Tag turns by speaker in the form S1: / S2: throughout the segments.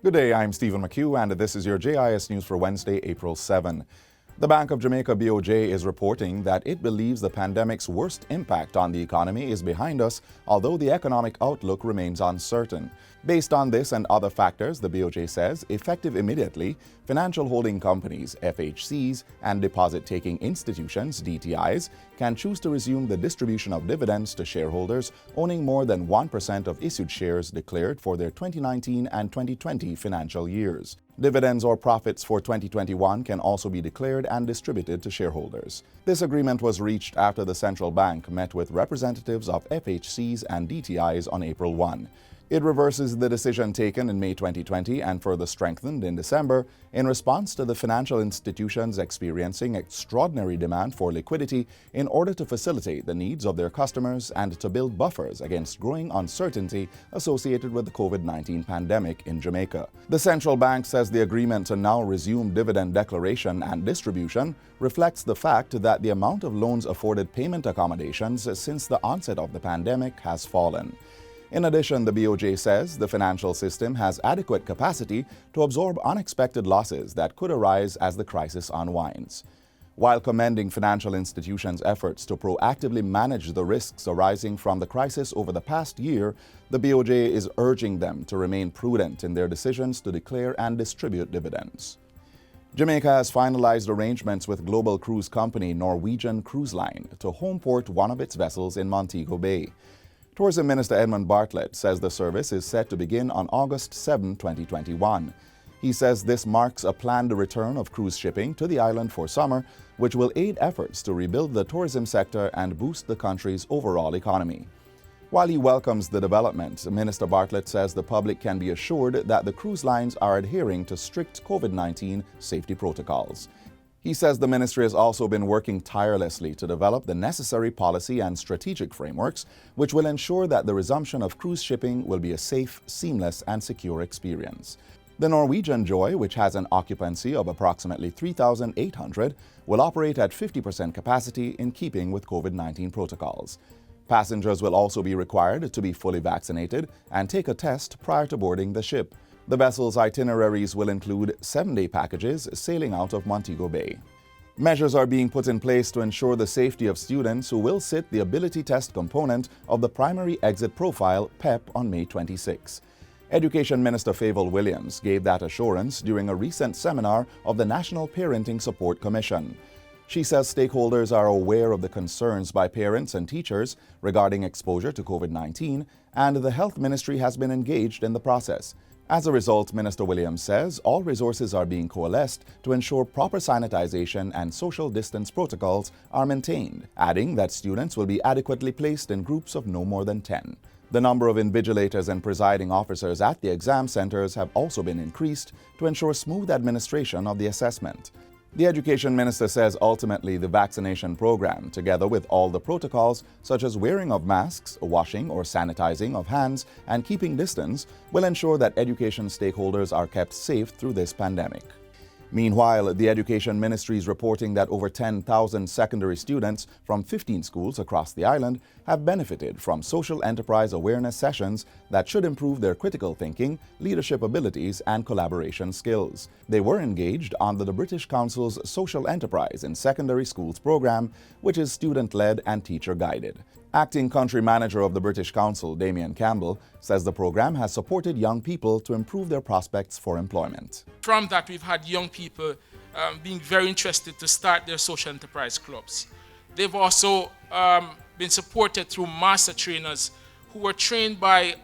S1: Good day, I'm Stephen McHugh, and this is your JIS News for Wednesday, April 7. The Bank of Jamaica BOJ is reporting that it believes the pandemic's worst impact on the economy is behind us, although the economic outlook remains uncertain. Based on this and other factors, the BOJ says, effective immediately, financial holding companies, FHCs, and deposit-taking institutions, DTIs, can choose to resume the distribution of dividends to shareholders owning more than 1% of issued shares declared for their 2019 and 2020 financial years. Dividends or profits for 2021 can also be declared and distributed to shareholders. This agreement was reached after the central bank met with representatives of FHCs and DTIs on April 1. It reverses the decision taken in May 2020 and further strengthened in December in response to the financial institutions experiencing extraordinary demand for liquidity in order to facilitate the needs of their customers and to build buffers against growing uncertainty associated with the COVID-19 pandemic in Jamaica. The central bank says the agreement to now resume dividend declaration and distribution reflects the fact that the amount of loans afforded payment accommodations since the onset of the pandemic has fallen. In addition, the BOJ says the financial system has adequate capacity to absorb unexpected losses that could arise as the crisis unwinds. While commending financial institutions' efforts to proactively manage the risks arising from the crisis over the past year, the BOJ is urging them to remain prudent in their decisions to declare and distribute dividends. Jamaica has finalized arrangements with global cruise company Norwegian Cruise Line to homeport one of its vessels in Montego Bay. Tourism Minister Edmund Bartlett says the service is set to begin on August 7, 2021. He says this marks a planned return of cruise shipping to the island for summer, which will aid efforts to rebuild the tourism sector and boost the country's overall economy. While he welcomes the development, Minister Bartlett says the public can be assured that the cruise lines are adhering to strict COVID-19 safety protocols. He says the ministry has also been working tirelessly to develop the necessary policy and strategic frameworks which will ensure that the resumption of cruise shipping will be a safe, seamless, and secure experience. The Norwegian Joy, which has an occupancy of approximately 3,800, will operate at 50% capacity in keeping with COVID-19 protocols. Passengers will also be required to be fully vaccinated and take a test prior to boarding the ship. The vessel's itineraries will include 7-day packages sailing out of Montego Bay. Measures are being put in place to ensure the safety of students who will sit the ability test component of the Primary Exit Profile (PEP) on May 26. Education Minister Favour Williams gave that assurance during a recent seminar of the National Parenting Support Commission. She says stakeholders are aware of the concerns by parents and teachers regarding exposure to COVID-19, and the Health Ministry has been engaged in the process. As a result, Minister Williams says all resources are being coalesced to ensure proper sanitization and social distance protocols are maintained, adding that students will be adequately placed in groups of no more than 10. The number of invigilators and presiding officers at the exam centers have also been increased to ensure smooth administration of the assessment. The Education Minister says ultimately the vaccination program, together with all the protocols such as wearing of masks, washing or sanitizing of hands, and keeping distance, will ensure that education stakeholders are kept safe through this pandemic. Meanwhile, the Education Ministry is reporting that over 10,000 secondary students from 15 schools across the island have benefited from social enterprise awareness sessions that should improve their critical thinking, leadership abilities, and collaboration skills. They were engaged under the British Council's Social Enterprise in Secondary Schools program, which is student-led and teacher-guided. Acting Country Manager of the British Council, Damien Campbell, says the program has supported young people to improve their prospects for employment.
S2: From that, we've had young people being very interested to start their social enterprise clubs. They've also been supported through master trainers who were trained by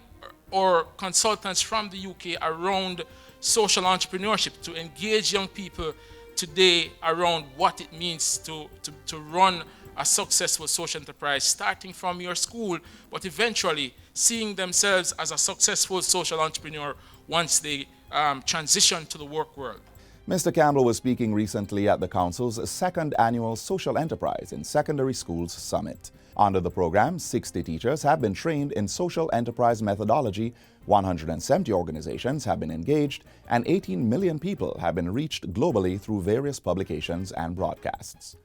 S2: or consultants from the UK around social entrepreneurship to engage young people today around what it means to run a successful social enterprise, starting from your school, but eventually seeing themselves as a successful social entrepreneur once they transition to the work world.
S1: Mr. Campbell was speaking recently at the Council's second annual Social Enterprise in Secondary Schools Summit. Under the program, 60 teachers have been trained in social enterprise methodology, 170 organizations have been engaged, and 18 million people have been reached globally through various publications and broadcasts.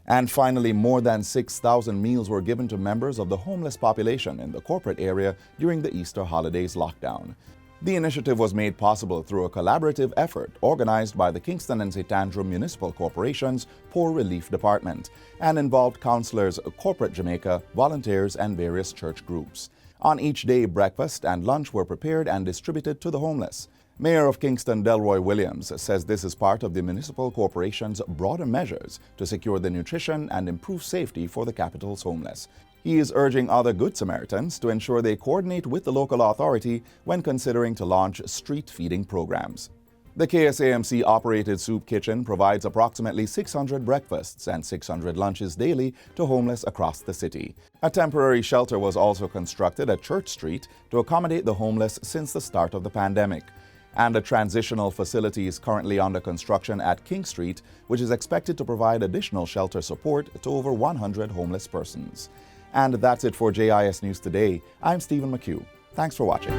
S1: And finally, more than 6,000 meals were given to members of the homeless population in the corporate area during the Easter holidays lockdown. The initiative was made possible through a collaborative effort organized by the Kingston and St. Andrew Municipal Corporation's Poor Relief Department and involved counselors, Corporate Jamaica, volunteers, and various church groups. On each day, breakfast and lunch were prepared and distributed to the homeless. Mayor of Kingston, Delroy Williams, says this is part of the municipal corporation's broader measures to secure the nutrition and improve safety for the capital's homeless. He is urging other Good Samaritans to ensure they coordinate with the local authority when considering to launch street feeding programs. The KSAMC-operated soup kitchen provides approximately 600 breakfasts and 600 lunches daily to homeless across the city. A temporary shelter was also constructed at Church Street to accommodate the homeless since the start of the pandemic. And a transitional facility is currently under construction at King Street, which is expected to provide additional shelter support to over 100 homeless persons. And that's it for JIS News Today. I'm Stephen McHugh. Thanks for watching.